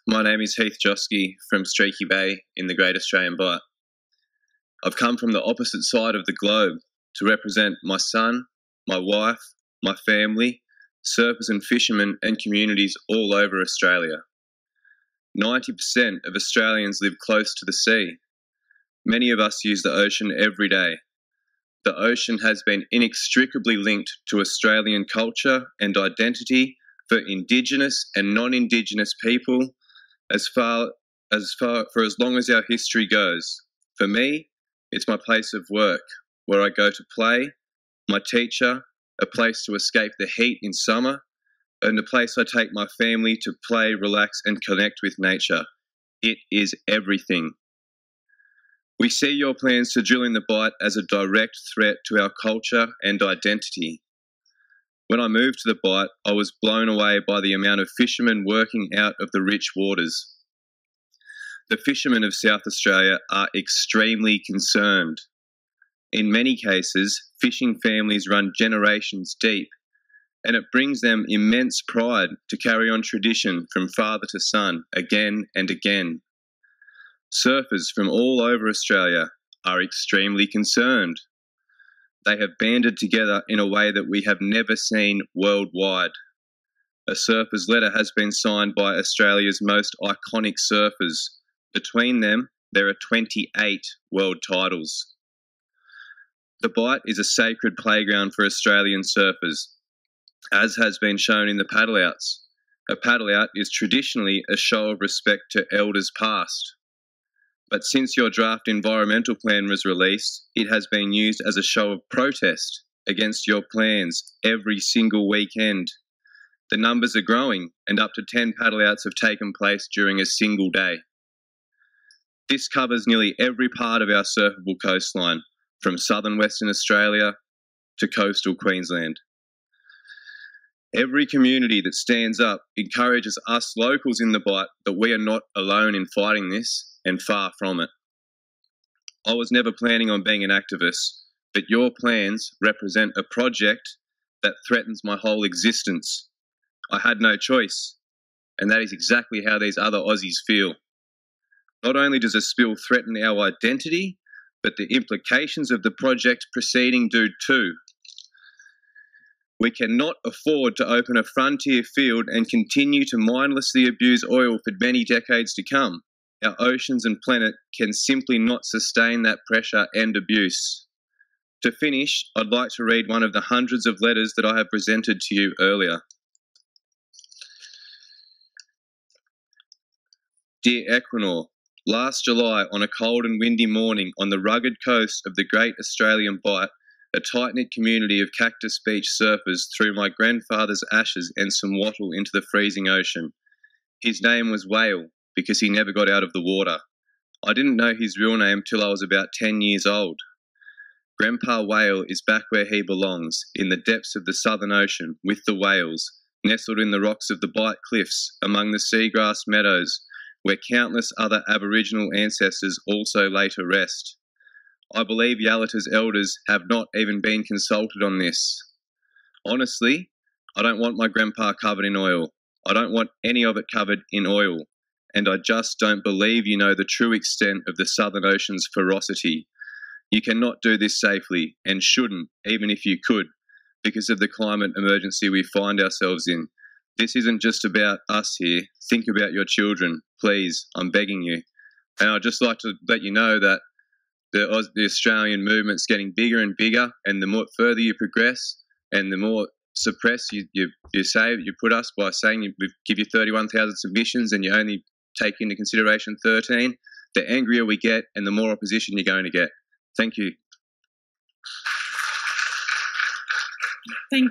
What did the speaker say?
My name is Heath Joske from Streaky Bay in the Great Australian Bight. I've come from the opposite side of the globe to represent my son, my wife, my family, surfers and fishermen and communities all over Australia. 90% of Australians live close to the sea. Many of us use the ocean every day. The ocean has been inextricably linked to Australian culture and identity for Indigenous and non-Indigenous people for as long as our history goes. For me, it's my place of work, where I go to play, my teacher, a place to escape the heat in summer, and a place I take my family to play, relax, and connect with nature. It is everything. We see your plans to drill in the Bight as a direct threat to our culture and identity. When I moved to the Bight, I was blown away by the amount of fishermen working out of the rich waters. The fishermen of South Australia are extremely concerned. In many cases, fishing families run generations deep, and it brings them immense pride to carry on tradition from father to son again and again. Surfers from all over Australia are extremely concerned. They have banded together in a way that we have never seen worldwide. A surfer's letter has been signed by Australia's most iconic surfers. Between them, there are 28 world titles. The Bight is a sacred playground for Australian surfers, as has been shown in the Paddleouts. A paddle-out is traditionally a show of respect to elders past. But since your draft environmental plan was released, it has been used as a show of protest against your plans every single weekend. The numbers are growing, and up to 10 paddle-outs have taken place during a single day. This covers nearly every part of our surfable coastline, from southern Western Australia to coastal Queensland. Every community that stands up encourages us locals in the Bight that we are not alone in fighting this, and far from it. I was never planning on being an activist, but your plans represent a project that threatens my whole existence. I had no choice, and that is exactly how these other Aussies feel. Not only does a spill threaten our identity, but the implications of the project proceeding do too. We cannot afford to open a frontier field and continue to mindlessly abuse oil for many decades to come. Our oceans and planet can simply not sustain that pressure and abuse. To finish, I'd like to read one of the hundreds of letters that I have presented to you earlier. Dear Equinor, last July, on a cold and windy morning on the rugged coast of the Great Australian Bight, a tight-knit community of Cactus Beach surfers threw my grandfather's ashes and some wattle into the freezing ocean. His name was Whale, because he never got out of the water. I didn't know his real name till I was about 10 years old. Grandpa Whale is back where he belongs, in the depths of the Southern Ocean, with the whales, nestled in the rocks of the Bight Cliffs, among the seagrass meadows, where countless other Aboriginal ancestors also lay to rest. I believe Yalata's elders have not even been consulted on this. Honestly, I don't want my grandpa covered in oil. I don't want any of it covered in oil. And I just don't believe you know the true extent of the Southern Ocean's ferocity. You cannot do this safely, and shouldn't, even if you could, because of the climate emergency we find ourselves in. This isn't just about us here. Think about your children, please, I'm begging you. And I'd just like to let you know that the Australian movement's getting bigger and bigger, and the more further you progress, and the more suppress you put us by saying we give you 31,000 submissions and you only take into consideration 13, the angrier we get and the more opposition you're going to get. Thank you. Thank you.